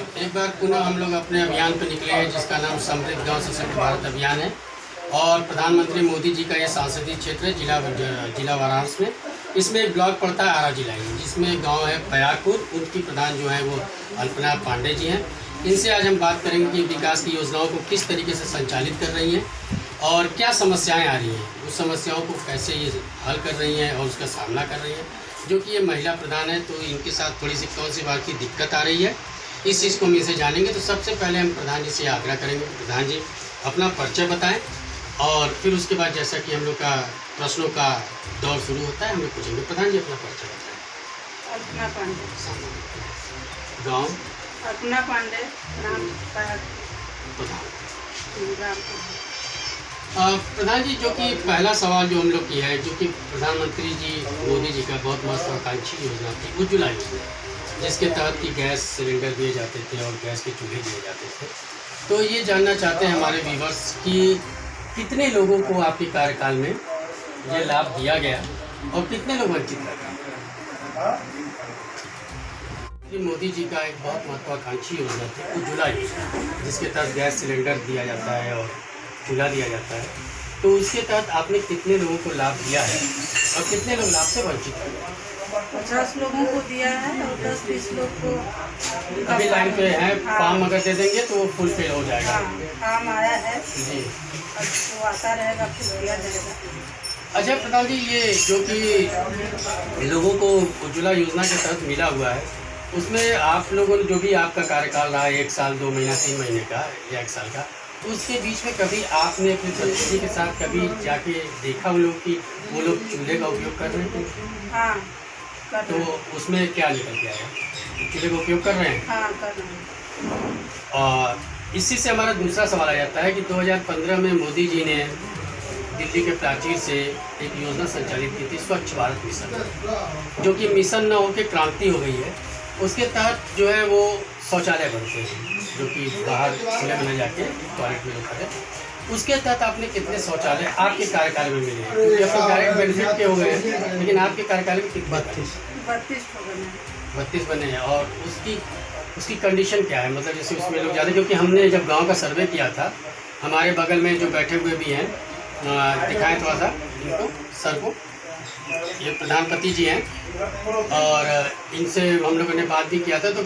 एक बार पुनः हम लोग अपने अभियान पर निकले हैं जिसका नाम समृद्ध गांव सशक्त भारत अभियान है और प्रधानमंत्री मोदी जी का यह संसदीय क्षेत्र है जिला वाराणसी में। इसमें एक ब्लॉक पड़ता है आरा जिला ही, जिसमें गांव है बयारपुर। उनकी प्रधान जो है वो अल्पना पांडे जी हैं। इनसे आज हम बात करेंगे कि विकास की योजनाओं को किस तरीके से संचालित कर रही हैं और क्या समस्याएं आ रही हैं, उस समस्याओं को कैसे ये हल कर रही हैं और उसका सामना कर रही हैं। जो कि ये महिला प्रधान है तो इनके साथ थोड़ी सी कौन सी बात की दिक्कत आ रही है, इस चीज़ को हम इनसे जानेंगे। तो सबसे पहले हम प्रधान जी से आग्रह करेंगे, प्रधान जी अपना परिचय बताएं और फिर उसके बाद जैसा कि हम लोग का प्रश्नों का दौर शुरू होता है हम लोग पूछेंगे। प्रधान जी अपना परिचय बताएं। अल्पना पांडे, गाँव अल्पना पांडे, नाम प्रधान जी, जो कि पहला सवाल जो हम लोग की है, जो कि प्रधानमंत्री जी मोदी जी का बहुत महत्वाकांक्षी योजना थी उज्ज्वला योजना, जिसके तहत कि गैस सिलेंडर दिए जाते थे और गैस के चूल्हे दिए जाते थे। तो ये जानना चाहते हैं हमारे व्यूवर्स कि कितने लोगों को आपके कार्यकाल में ये लाभ दिया गया और कितने लोग वंचित रहे। मोदी जी का एक बहुत महत्वाकांक्षी योजना थी उज्ज्वला योजना, जिसके तहत गैस सिलेंडर दिया जाता है और चूल्हा दिया जाता है। तो उसके तहत आपने कितने लोगों को लाभ दिया है और कितने लोग लाभ से वंचित हैं? 50 लोगों को दिया है और 10-20 लोग को अभी लाइन पे है। फॉर्म अगर दे देंगे तो वो फुल फिल हो जाएगा। काम आया है जी, वो आता रहेगा, फिर दिया जाएगा। अच्छा प्रधान जी, ये जो कि लोगों को उज्ज्वला योजना के तहत मिला हुआ है, उसमें आप लोगों ने जो भी आपका कार्यकाल रहा 1 साल 2 महीना 3 महीने का या 1 साल का, उसके बीच में कभी आपने अपनी पत्नी के साथ कभी जाके देखा उन लोग कि वो लोग चूल्हे का उपयोग कर रहे थे? हाँ, कर तो रहे हैं। उसमें क्या निकल के आया? चूल्हे का उपयोग कर रहे हैं? हाँ, कर रहे हैं। और इसी से हमारा दूसरा सवाल आ जाता है कि 2015 में मोदी जी ने दिल्ली के प्राचीर से एक योजना संचालित की थी, स्वच्छ भारत मिशन, जो कि मिशन न होकर क्रांति हो गई है। उसके तहत जो है वो शौचालय बनते हैं, जो कि बाहर खुले में जाके टॉयलेट में होता है। उसके तहत आपने कितने शौचालय आपके कार्यकाल में मिले हैं? क्योंकि अब तो डायरेक्ट बेनिफिट के हो गए हैं, लेकिन आपके कार्यकाल में कितने? 32 बने हैं। और उसकी कंडीशन क्या है, मतलब जैसे उसमें लोग ज़्यादा, क्योंकि हमने जब गांव का सर्वे किया था, हमारे बगल में जो बैठे हुए भी हैं, दिखाएं थोड़ा सा इनको, सर को, ये प्रधानपति जी हैं और इनसे हम लोगों ने बात भी किया था। तो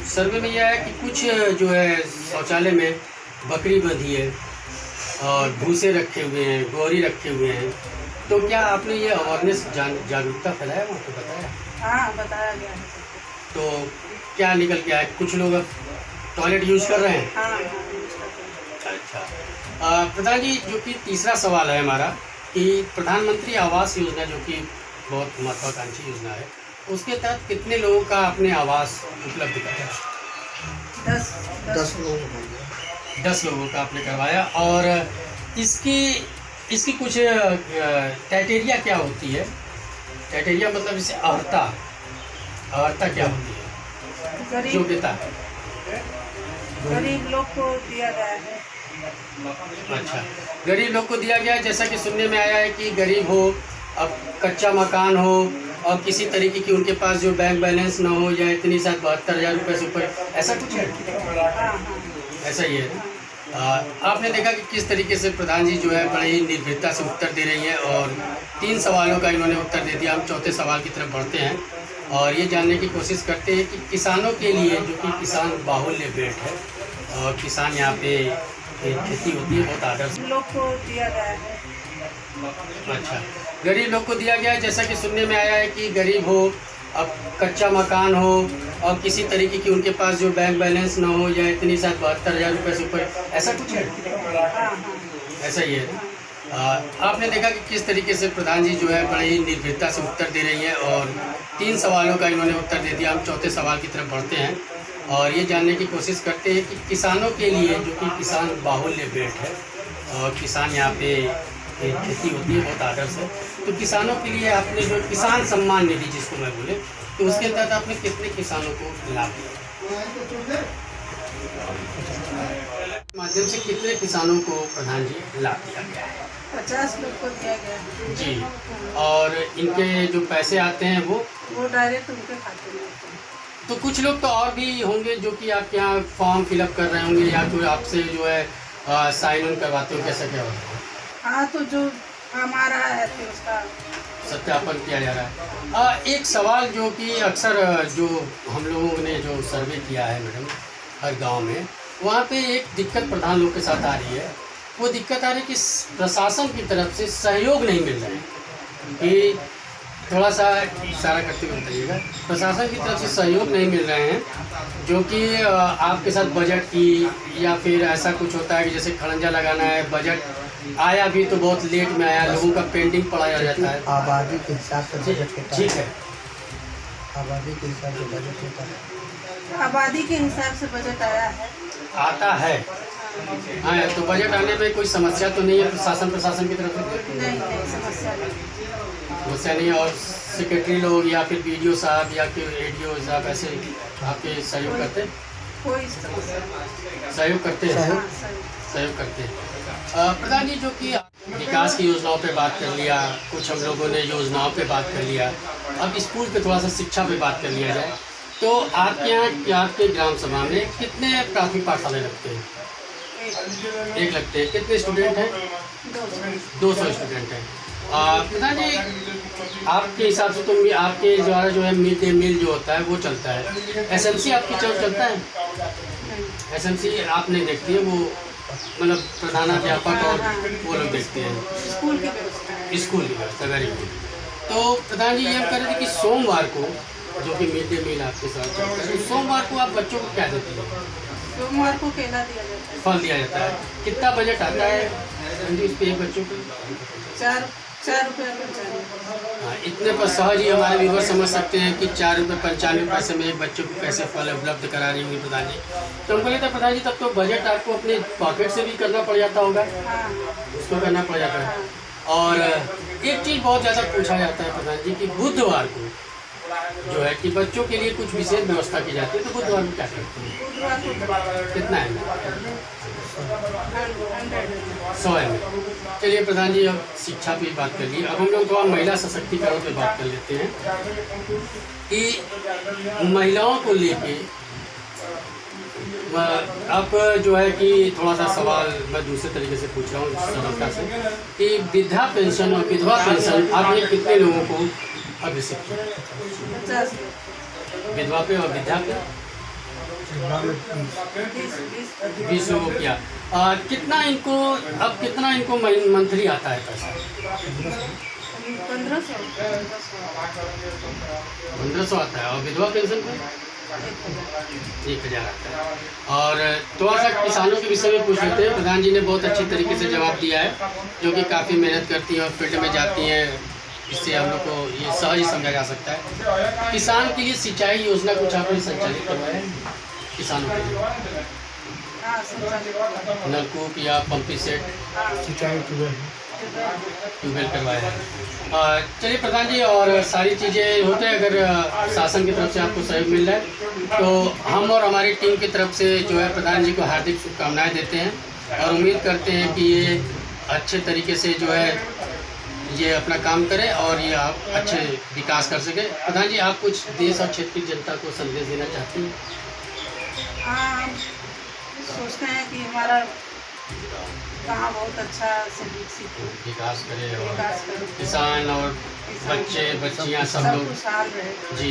सर्वे में यह है कि कुछ जो है शौचालय में बकरी बंधी है और भूसे रखे हुए हैं, गोरी रखे हुए हैं। तो क्या आपने ये अवेयरनेस जागरूकता फैलाया, वहाँ पे बताया? हाँ, बताया गया है। तो क्या निकल के आया? कुछ लोग अब टॉयलेट यूज़ कर रहे हैं? हाँ, अच्छा प्रधान जी, जो कि तीसरा सवाल है हमारा कि प्रधानमंत्री आवास योजना, जो कि बहुत महत्वाकांक्षी योजना है, उसके तहत कितने लोगों का आपने आवास उपलब्ध कराया? 10 लोगों का आपने करवाया। और इसकी कुछ क्राइटेरिया क्या होती है? क्राइटेरिया मतलब जैसे अर्हता क्या होती है? योग्यता गरीब लोग को दिया गया है। अच्छा, गरीब लोग को दिया गया है। जैसा कि सुनने में आया है कि गरीब हो, अब कच्चा मकान हो और किसी तरीके की उनके पास जो बैंक बैलेंस ना हो या इतनी 72,000 रुपये से ऊपर, ऐसा कुछ है? ऐसा ही है। आपने देखा कि किस तरीके से प्रधान जी जो है बड़ी ही निर्भीकता से उत्तर दे रही है और 3 सवालों का इन्होंने उत्तर दे दिया। हम चौथे सवाल की तरफ बढ़ते हैं और ये जानने की कोशिश करते हैं कि किसानों के लिए, जो कि किसान बाहुल्य बेल्ट है और किसान यहाँ पे खेती होती है, बहुत आदर्श लोग को दिया गया है। अच्छा, गरीब लोग को दिया गया है। जैसा कि सुनने में आया है कि गरीब हो, अब कच्चा मकान हो और किसी तरीके की उनके पास जो बैंक बैलेंस ना हो या इतनी 72,000 रुपये से ऊपर, ऐसा कुछ है? ऐसा ही है। आपने देखा कि किस तरीके से प्रधान जी जो है बड़ी ही निर्भीकता से उत्तर दे रही है और 3 सवालों का इन्होंने उत्तर दे दिया। हम चौथे सवाल की तरफ बढ़ते हैं और ये जानने की कोशिश करते हैं कि किसानों के लिए, जो कि किसान बाहुल्य बेल्ट है और किसान यहाँ पे खेती होती है, बहुत आदर्श है। तो किसानों के लिए आपने जो किसान सम्मान निधि जिसको मैं बोले, तो उसके तहत आपने कितने किसानों को लाभ दिया? माध्यम से कितने किसानों को प्रधान जी लाभ दिया गया है? 50 लोग को दिया गया जी। और इनके जो पैसे आते हैं वो डायरेक्ट उनके खाते में आते हैं। तो कुछ लोग तो और भी होंगे जो कि आपके यहाँ फॉर्म फिलअप कर रहे होंगे या कोई आपसे जो है साइन इन करवाते हो, कैसा क्या होता है? हाँ, तो जो हमारा है फिर उसका सत्यापन किया जा रहा है। एक सवाल जो कि अक्सर जो हम लोगों ने जो सर्वे किया है मैडम हर गांव में, वहाँ पे एक दिक्कत प्रधान लोग के साथ आ रही है। वो दिक्कत आ रही है कि प्रशासन की तरफ से सहयोग नहीं मिल रहा है। कि थोड़ा सा इशारा करते हुए बताइएगा, प्रशासन की तरफ से सहयोग नहीं मिल रहे हैं, जो कि आपके साथ बजट की या फिर ऐसा कुछ होता है कि जैसे खड़ंजा लगाना है, बजट आया भी तो बहुत लेट में आया, लोगों का पेंडिंग पड़ा जाता है। आबादी के हिसाब से बजट होता है। ठीक है, आबादी के हिसाब से बजट होता है। आबादी के हिसाब से बजट आया है। आता है। हाँ, तो बजट आने में कोई समस्या तो नहीं है प्रशासन की तरफ से? नहीं, समस्या नहीं। समस्या नहीं है। और सेक्रेटरी लोग या फिर बीडीओ साहब या फिर एडीओ साहब ऐसे आपके सहयोग करते हैं? कोई समस्या नहीं। सहयोग करते हैं? हाँ, सही। सहयोग करते हैं। प्रधान जी, जो कि विकास की योजनाओं पे बात कर लिया, कुछ हम लोगों ने योजनाओं पे बात कर लिया, अब स्कूल पे थोड़ा सा शिक्षा पे बात कर लिया जाए। तो आपके यहाँ आपके ग्राम सभा में कितने प्राथमिक पाठशालाएं लगते हैं? एक लगते हैं। कितने स्टूडेंट हैं? 200 स्टूडेंट हैं। प्रधान जी, आपके हिसाब से तो आपके द्वारा जो है मिड डे मील जो होता है वो चलता है। एसएमसी आपकी चलता है? एसएमसी आप नहीं देखती है, वो मतलब प्रधानाध्यापक और वो लोग देखते हैं। स्कूल की व्यवस्था वेरी गुड। तो प्रधान जी, ये हम कह रहे थे कि सोमवार को जो कि मिड डे मील आपके साथ चलता है, तो सोमवार को आप बच्चों को क्या देते हैं? सोमवार को केला दिया जाता है। फल दिया जाता है। कितना बजट आता है इस पे एक बच्चों को? 4 रुपये 95। हाँ, इतने पर सहज ही हमारे व्यूवर समझ सकते हैं कि 4 रुपये 95 पैसे में एक बच्चों को कैसे फल उपलब्ध करा रही होंगी प्रधान जी। तो हमको लगता है प्रधान जी तब तो बजट आपको अपने पॉकेट से भी करना पड़ जाता होगा, हाँ, उसको करना पड़ जाता है। और एक चीज़ बहुत ज़्यादा पूछा जाता है प्रधान जी कि बुधवार को जो है कि बच्चों के लिए कुछ विशेष व्यवस्था की जाती है, तो बुधवार को क्या करते हैं? बुधवार को कितना है? 100 है। चलिए प्रधान जी, अब शिक्षा पे बात कर ली। अब हम लोग थोड़ा महिला सशक्तिकरण पे बात कर लेते हैं कि महिलाओं को लेके अब जो है कि थोड़ा सा सवाल मैं दूसरे तरीके से पूछ रहा हूँ सरलता से कि वृद्धा पेंशन और विधवा पेंशन आपने कितने लोगों को अग्रसित किया? 50। विधवा पे और वृद्धा पे 20 लोगों को किया। कितना इनको मंथली आता है पैसा? 1500 आता है। और विधवा पेंशन पे 1000 आता है। और थोड़ा सा किसानों के विषय में पूछ लेते हैं। प्रधान जी ने बहुत अच्छी तरीके से जवाब दिया है, जो कि काफ़ी मेहनत करती हैं और फील्ड में जाती हैं। इससे हम लोग को ये सहज ही समझा जा सकता है। किसान के लिए सिंचाई योजना कुछ आपने संचालित करवाया है किसानों के लिए? नलकूप या पंपिंग सेट, सिंचाई ट्यूबवेल करवाया है। चलिए प्रधान जी, और सारी चीज़ें होते हैं। अगर शासन की तरफ से आपको सहयोग मिल रहा है तो हम और हमारी टीम की तरफ से जो है प्रधान जी को हार्दिक शुभकामनाएं देते हैं और उम्मीद करते हैं कि ये अच्छे तरीके से जो है ये अपना काम करें और ये आप अच्छे विकास कर सके। प्रधान जी, आप कुछ देश और क्षेत्र की जनता को संदेश देना चाहते हैं? हाँ, हम सोचते हैं कि हमारा गाँव बहुत अच्छा से विकास करे और विकास करे, किसान और बच्चे बच्चियाँ सब लोग खुशहाल रहे। जी।